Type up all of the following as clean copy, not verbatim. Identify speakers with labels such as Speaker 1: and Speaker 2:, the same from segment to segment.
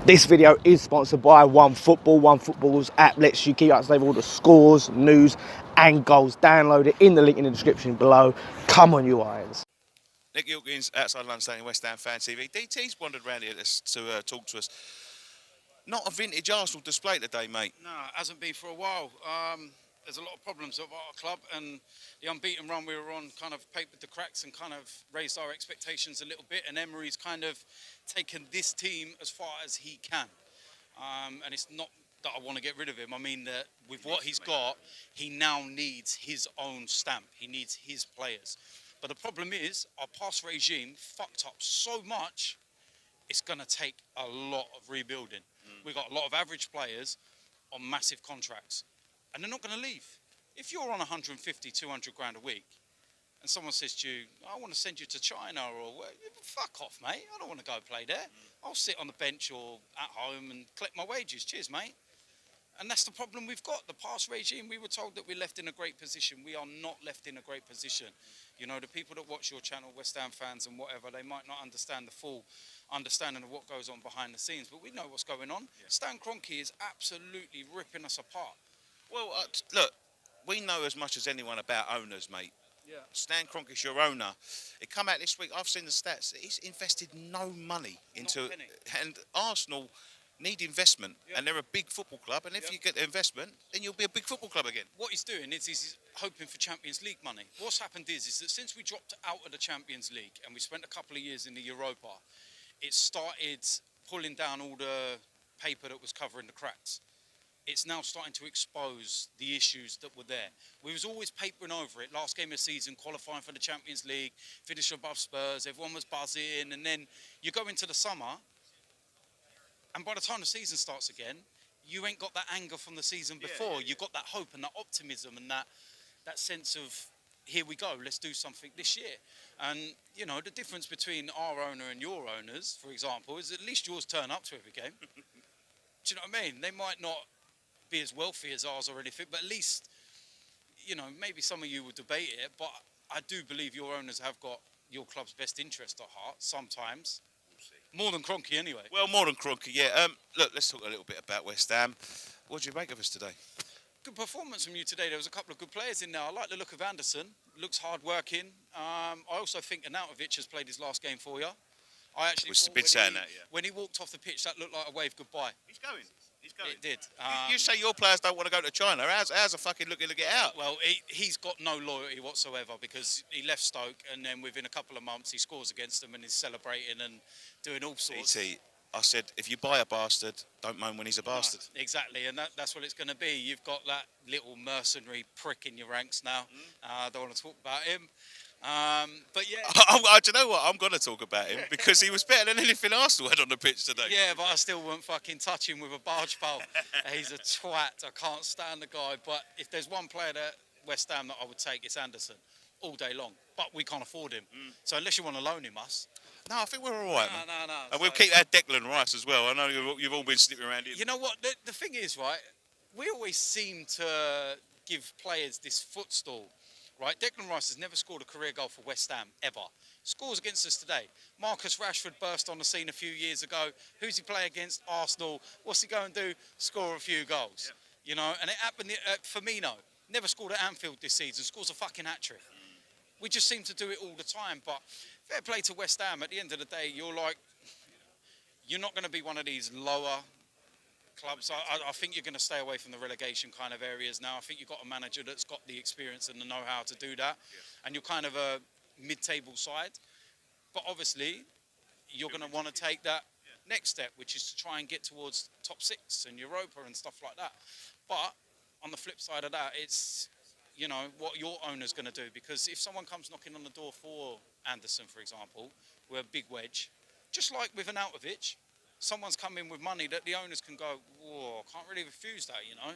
Speaker 1: This video is sponsored by OneFootball. OneFootball's app lets you keep up to date with all the scores, news and goals. Download it in the link in the description below. Come on, you Irons.
Speaker 2: Nick Gilkins, outside London Stadium, West Ham Fan TV. DT's wandered around here to talk to us. Not a vintage Arsenal display today, mate.
Speaker 3: No, it hasn't been for a while. There's a lot of problems at our club, and the unbeaten run we were on kind of papered the cracks and kind of raised our expectations a little bit, and Emery's kind of taken this team as far as he can. And it's not that I want to get rid of him. I mean that with what he's got, he now needs his own stamp. He needs his players. But the problem is, our pass regime fucked up so much, it's going to take a lot of rebuilding. We've got a lot of average players on massive contracts, and they're not going to leave. If you're on 150, 200 grand a week, and someone says to you, I want to send you to China, or fuck off, mate. I don't want to go play there. I'll sit on the bench or at home and collect my wages. Cheers, mate. And that's the problem we've got. The past regime, we were told that we're left in a great position. We are not left in a great position. You know, the people that watch your channel, West Ham fans and whatever, they might not understand the full understanding of what goes on behind the scenes, but we know what's going on. Yeah. Stan Kroenke is absolutely ripping us apart.
Speaker 2: Well, look, we know as much as anyone about owners, mate. Yeah. Stan Kroenke's your owner. It come out this week, I've seen the stats. He's invested no money into it. And Arsenal need investment, and they're a big football club, and if you get the investment, then you'll be a big football club again.
Speaker 3: What he's doing is he's hoping for Champions League money. What's happened is that since we dropped out of the Champions League and we spent a couple of years in the Europa, it started pulling down all the paper that was covering the cracks. It's now starting to expose the issues that were there. We was always papering over it. Last game of the season, qualifying for the Champions League, finish above Spurs, everyone was buzzing, and then you go into the summer, and by the time the season starts again, you ain't got that anger from the season before. You've got that hope and that optimism and that sense of, here we go, let's do something this year. And, you know, the difference between our owner and your owners, for example, is at least yours turn up to every game. Do you know what I mean? They might not be as wealthy as ours or anything, but at least, you know, maybe some of you would debate it, but I do believe your owners have got your club's best interest at heart sometimes. More than Kroenke, anyway.
Speaker 2: Well, more than Kroenke, yeah. Look, let's talk a little bit about West Ham. What did you make of us today?
Speaker 3: Good performance from you today. There was a couple of good players in there. I like the look of Anderson. Looks hard-working. I also think Arnautovic has played his last game for you. I actually
Speaker 2: We've been saying that, yeah.
Speaker 3: When he walked off the pitch, that looked like a wave goodbye.
Speaker 2: He's going. He's going.
Speaker 3: It did.
Speaker 2: You say your players don't want to go to China. How's a fucking looking to get out?
Speaker 3: Well, he's got no loyalty whatsoever because he left Stoke and then within a couple of months he scores against them and is celebrating and doing all sorts.
Speaker 2: I said, if you buy a bastard, don't moan when he's a bastard.
Speaker 3: Exactly, and that's what it's going to be. You've got that little mercenary prick in your ranks now. I don't want to talk about him. But yeah.
Speaker 2: Do you know what? I'm going to talk about him because he was better than anything Arsenal had on the pitch today.
Speaker 3: Yeah, but I still wouldn't fucking touch him with a barge pole. He's a twat. I can't stand the guy. But if there's one player at West Ham that I would take, it's Anderson all day long. But we can't afford him. So unless you want to loan him us.
Speaker 2: No, I think we're all right, man.
Speaker 3: No.
Speaker 2: And we'll keep that Declan Rice as well. I know you've all been snipping around here.
Speaker 3: You know what? The thing is, right, we always seem to give players this footstool. Right, Declan Rice has never scored a career goal for West Ham, ever. Scores against us today. Marcus Rashford burst on the scene a few years ago. Who's he play against? Arsenal. What's he going to do? Score a few goals. Yeah. You know, and it happened at Firmino. Never scored at Anfield this season. Scores a fucking hat-trick. We just seem to do it all the time. But fair play to West Ham. At the end of the day, you're not going to be one of these lower clubs. I think you're going to stay away from the relegation kind of areas now. I think you've got a manager that's got the experience and the know-how to do that. Yeah. And you're kind of a mid-table side. But obviously, you're going to want to take that next step, which is to try and get towards top 6 and Europa and stuff like that. But on the flip side of that, it's, you know, what your owner's going to do. Because if someone comes knocking on the door for Anderson, for example, with a big wedge, just like with Arnautovic, someone's come in with money that the owners can go, whoa, I can't really refuse that, you know.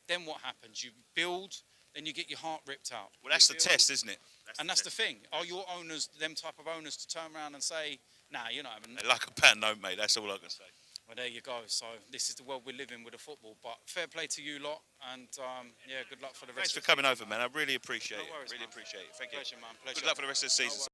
Speaker 3: Then what happens? You build, then you get your heart ripped out.
Speaker 2: Well, that's the test, isn't it?
Speaker 3: That's the thing. Are your owners them type of owners to turn around and say, nah, you're not having...
Speaker 2: They like a pound note, mate. That's all I can say.
Speaker 3: Well, there you go. So this is the world we're living with the football. But fair play to you lot. And, yeah, good luck for the rest
Speaker 2: of the season. Thanks for coming over, man. I really appreciate it.
Speaker 3: No worries,
Speaker 2: really
Speaker 3: man.
Speaker 2: appreciate it. Thank you.
Speaker 3: Pleasure, man. Pleasure.
Speaker 2: Good luck for the rest of the season.